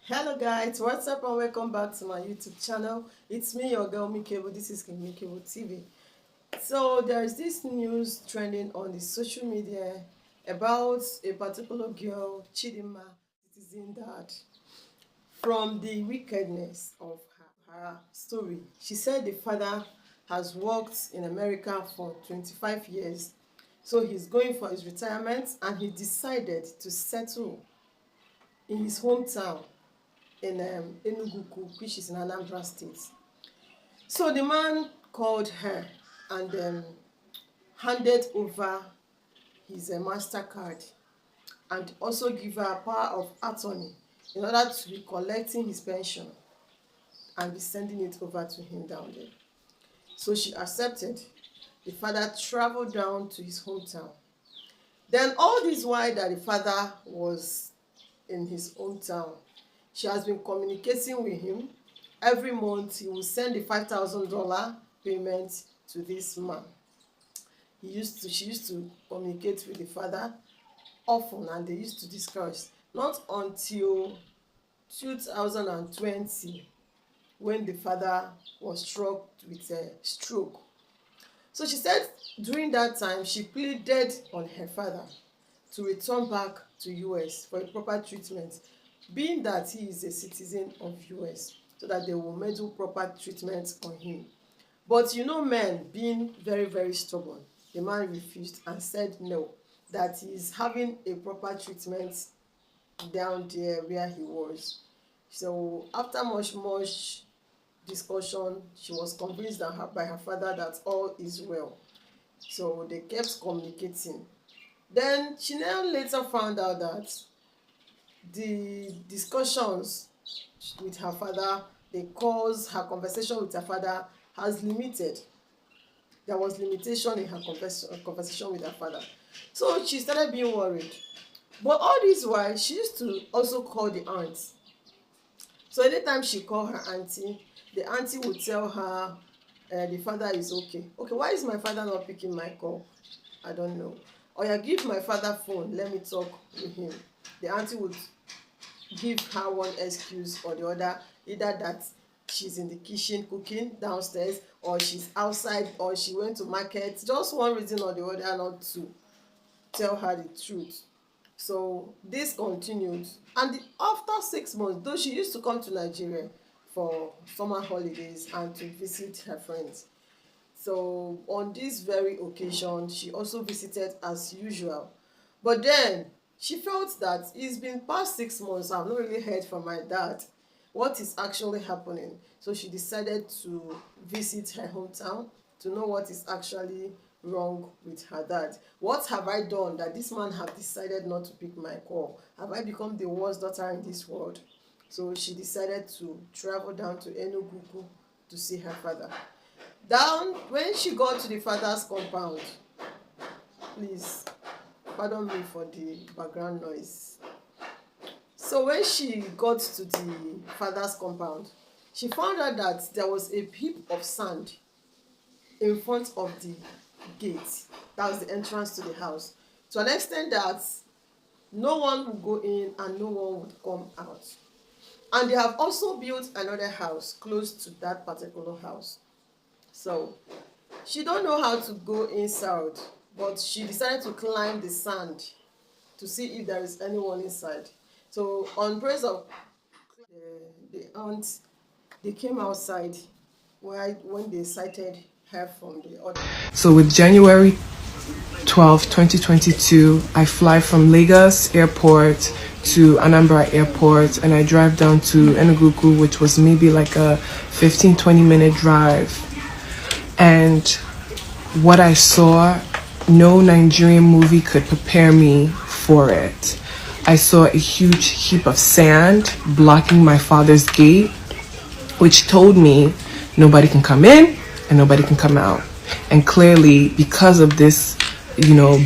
Hello guys, what's up and welcome back to my YouTube channel. It's me, your girl Mikebo. This is Mikebo TV. So there is this news trending on the social media about a particular girl, Chidima, citizen that from the wickedness of her story. She said the father has worked in America for 25 years. So he's going for his retirement and he decided to settle in his hometown in Enugu, which is in Anambra State. So the man called her and handed over his MasterCard and also give her a power of attorney in order to be collecting his pension and be sending it over to him down there. So she accepted. The father traveled down to his hometown. Then all this while that the father was in his hometown, she has been communicating with him. Every month he will send the $5,000 payment to this man. She used to communicate with the father often and they used to discuss. Not until 2020 when the father was struck with a stroke. So she said during that time she pleaded on her father to return back to US for a proper treatment, being that he is a citizen of US, so that they will do proper treatment on him. But you know, men being very, very stubborn, the man refused and said no, that he is having a proper treatment down there where he was. So after much discussion, she was convinced that by her father that all is well. So they kept communicating. Then she now later found out that the discussions with her father, the calls, her conversation with her father has limited. There was limitation in her conversation with her father. So she started being worried. But all this while, she used to also call the aunt. So anytime she called her auntie, the auntie would tell her the father is okay. Okay, why is my father not picking my call? I don't know. Or you give my father phone, let me talk with him. The auntie would give her one excuse or the other, either that she's in the kitchen cooking downstairs, or she's outside, or she went to market. Just one reason or the other not to tell her the truth. So this continued, and after 6 months, though she used to come to Nigeria for summer holidays and to visit her friends. So on this very occasion, she also visited as usual. But then she felt that it's been past 6 months, I've not really heard from my dad what is actually happening. So she decided to visit her hometown to know what is actually wrong with her dad. What have I done that this man have decided not to pick my call? Have I become the worst daughter in this world? So she decided to travel down to Enugu to see her father. When she got to the father's compound, please pardon me for the background noise. So when she got to the father's compound, she found out that there was a heap of sand in front of the gate. That was the entrance to the house, to an extent that no one would go in and no one would come out. And they have also built another house close to that particular house. So she don't know how to go inside, but she decided to climb the sand to see if there is anyone inside. So on praise of the aunt, they came outside when they sighted her from the other. So with January 12, 2022, I fly from Lagos Airport to Anambra Airport, and I drive down to Enugu, which was maybe like a 15-20 minute drive. And what I saw, no Nigerian movie could prepare me for it. I saw a huge heap of sand blocking my father's gate, which told me nobody can come in and nobody can come out. And clearly, because of this,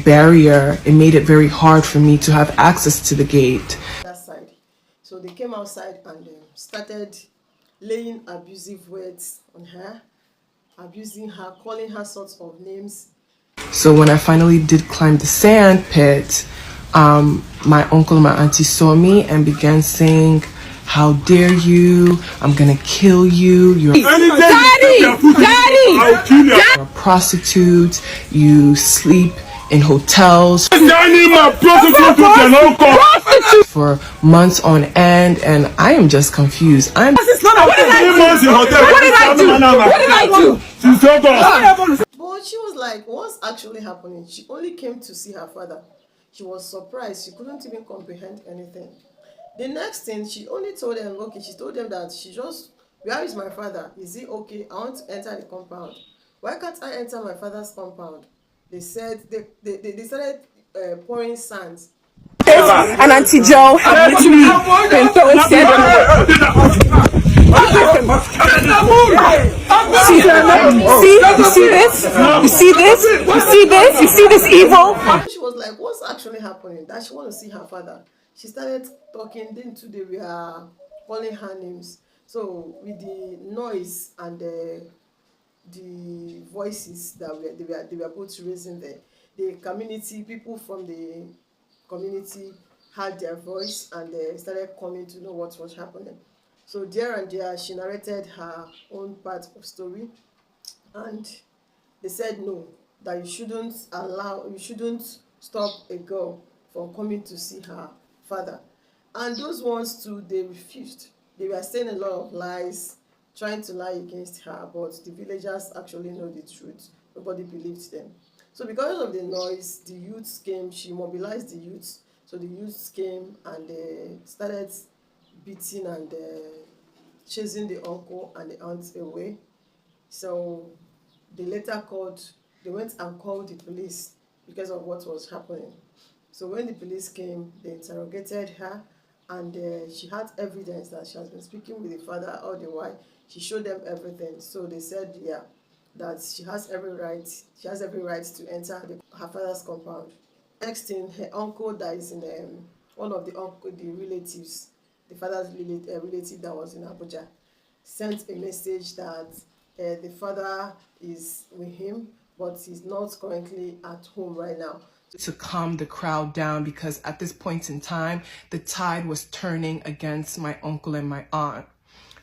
barrier, it made it very hard for me to have access to the gate. That side. So they came outside and started laying abusive words on her, abusing her, calling her sorts of names. So when I finally did climb the sand pit, my uncle and my auntie saw me and began saying, how dare you, I'm gonna kill you, you're a prostitute, you sleep in hotels for months on end, and I am just confused. But she was like, what's actually happening? She only came to see her father. She was surprised. She couldn't even comprehend anything. The next thing, she only told them, okay, she told them that where is my father? Is he okay? I want to enter the compound. Why can't I enter my father's compound? They said, they started pouring sand. And Auntie Joe have literally been throwing sand on her. See this? You see this? You see this? You see this evil? She was like, what's actually happening? That she want to see her father. She started talking, then today we are calling her names. So with the noise and the voices that they were both raising there, the community, people from the community had their voice and they started coming to know what was happening. So there and there, she narrated her own part of story, and they said no, that you shouldn't stop a girl from coming to see her father. And those ones too, they refused. They were saying a lot of lies, trying to lie against her, but the villagers actually know the truth. Nobody believed them. So because of the noise, the youths came, she mobilized the youths. So the youths came and they started beating and chasing the uncle and the aunt away. So they went and called the police because of what was happening. So when the police came, they interrogated her, and she had evidence that she has been speaking with the father all the while. She showed them everything. So they said, yeah, that she has every right to enter her father's compound. Next thing, her uncle that is in one of the relatives, the father's relative that was in Abuja, sent a message that the father is with him, but he's not currently at home right now. To calm the crowd down, because at this point in time, the tide was turning against my uncle and my aunt.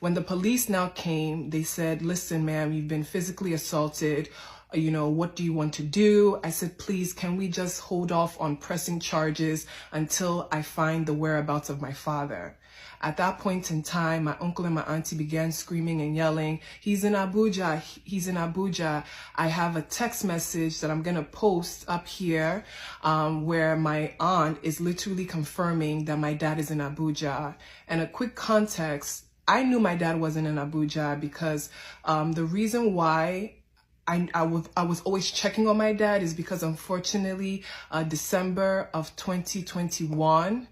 When the police now came, they said, listen, ma'am, you've been physically assaulted. What do you want to do? I said, please, can we just hold off on pressing charges until I find the whereabouts of my father? At that point in time, my uncle and my auntie began screaming and yelling, he's in Abuja, he's in Abuja. I have a text message that I'm gonna post up here where my aunt is literally confirming that my dad is in Abuja. And a quick context, I knew my dad wasn't in Abuja because the reason why I was always checking on my dad is because unfortunately, December of 2020,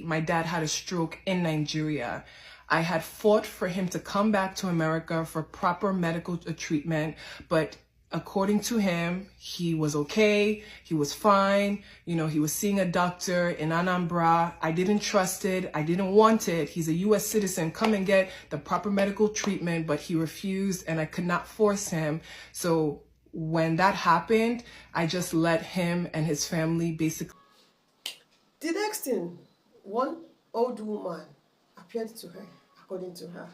my dad had a stroke in Nigeria. I had fought for him to come back to America for proper medical treatment, but according to him, he was okay, he was fine, he was seeing a doctor in Anambra. I didn't trust it, I didn't want it. He's a US citizen, come and get the proper medical treatment, but he refused and I could not force him. So when that happened, I just let him and his family basically. The next thing, one old woman appeared to her, according to her,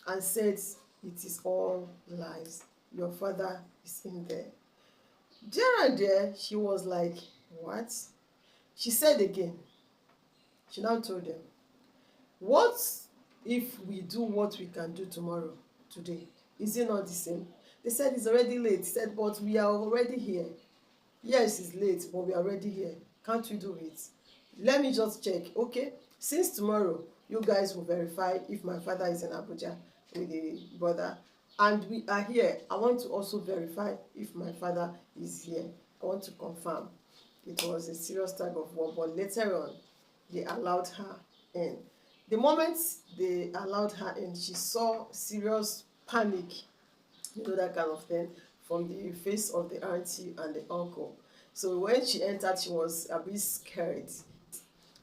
and said, it is all lies. Your father is in there. There and there, she was like, what? She said again, she now told them, what if we do what we can do today? Is it not the same? They said it's already late. He said, but we are already here. Yes, it's late, but we are already here. Can't we do it? Let me just check. Okay, since tomorrow, you guys will verify if my father is in Abuja with the brother. And we are here. I want to also verify if my father is here. I want to confirm. It was a serious tug of war, but later on, they allowed her in. The moment they allowed her in, she saw serious panic, that kind of thing, from the face of the auntie and the uncle. So when she entered, she was a bit scared.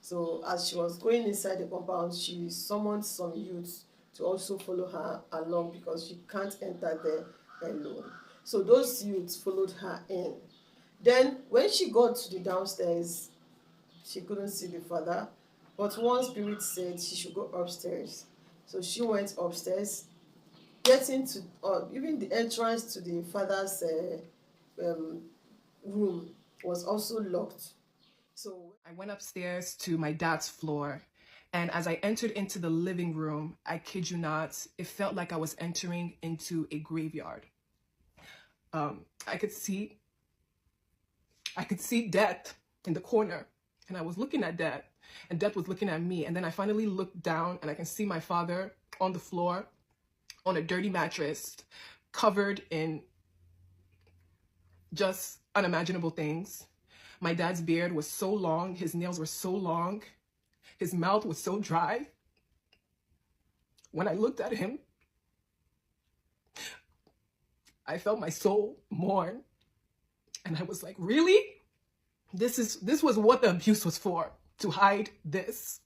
So as she was going inside the compound, she summoned some youths to also follow her along because she can't enter there alone. So those youths followed her in. Then when she got to the downstairs, she couldn't see the father, but one spirit said she should go upstairs. So she went upstairs, getting to even the entrance to the father's room was also locked. So I went upstairs to my dad's floor, and as I entered into the living room, I kid you not, it felt like I was entering into a graveyard. I could see death in the corner, and I was looking at death, and death was looking at me. And then I finally looked down, and I can see my father on the floor, on a dirty mattress, covered in just unimaginable things. My dad's beard was so long, his nails were so long, his mouth was so dry. When I looked at him, I felt my soul mourn. And I was like, really? This was what the abuse was for, to hide this.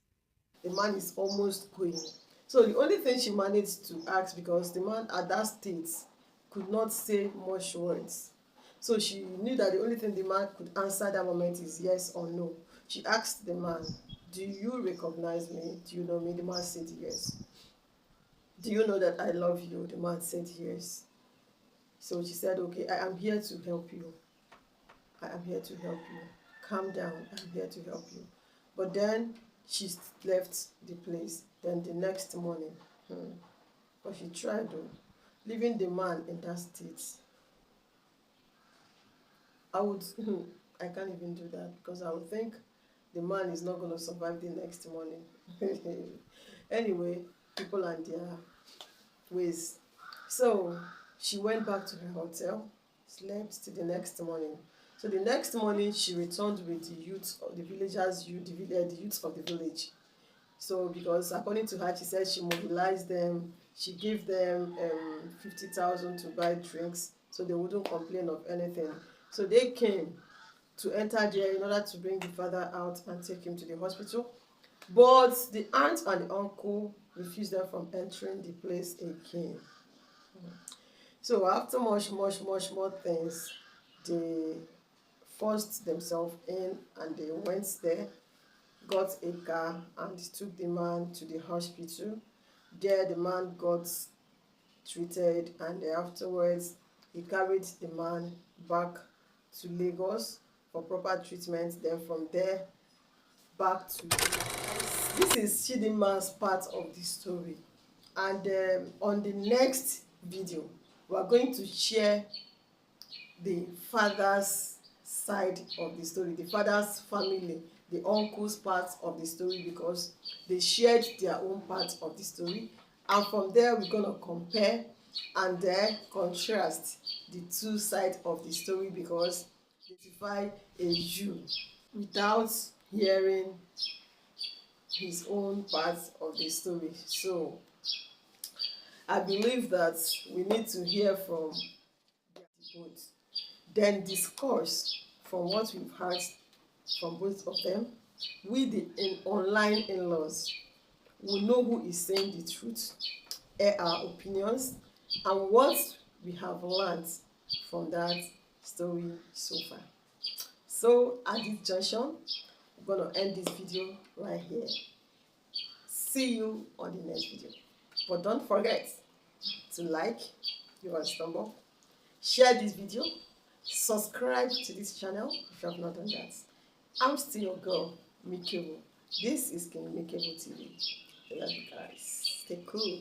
The man is almost going. So the only thing she managed to ask, because the man at that state could not say much words. So she knew that the only thing the man could answer that moment is yes or no. She asked the man, do you recognize me? Do you know me? The man said yes. Do you know that I love you? The man said yes. So she said, okay, I am here to help you. I am here to help you. Calm down, I'm here to help you. But then she left the place. Then the next morning, but she tried though, leaving the man in that state. I can't even do that, because I would think the man is not going to survive the next morning. Anyway, people and their ways. So she went back to her hotel, slept till the next morning. So the next morning, she returned with the youth of the villagers, the youth of the village. So because according to her, she said she mobilized them, she gave them 50,000 to buy drinks, so they wouldn't complain of anything. So they came to enter there in order to bring the father out and take him to the hospital. But the aunt and the uncle refused them from entering the place again. So after much more things, they forced themselves in and they went there, got a car and took the man to the hospital. There the man got treated, and afterwards he carried the man back to Lagos for proper treatment. Then from there back to this is Chidima's part of the story. And on the next video we are going to share the father's side of the story, the father's family, the uncle's part of the story, because they shared their own part of the story. And from there we're going to compare and then contrast the two sides of the story, because they identify a Jew without hearing his own part of the story. So I believe that we need to hear from both, then discuss from what we've heard from both of them. We, the online in-laws, will know who is saying the truth, air our opinions, and what we have learned from that story so far. So at this junction, I'm going to end this video right here. See you on the next video. But don't forget to like, give us a thumb up, share this video, subscribe to this channel if you have not done that. I'm still your girl, Mikebo. This is King Mikebo TV. I love you guys. Stay cool.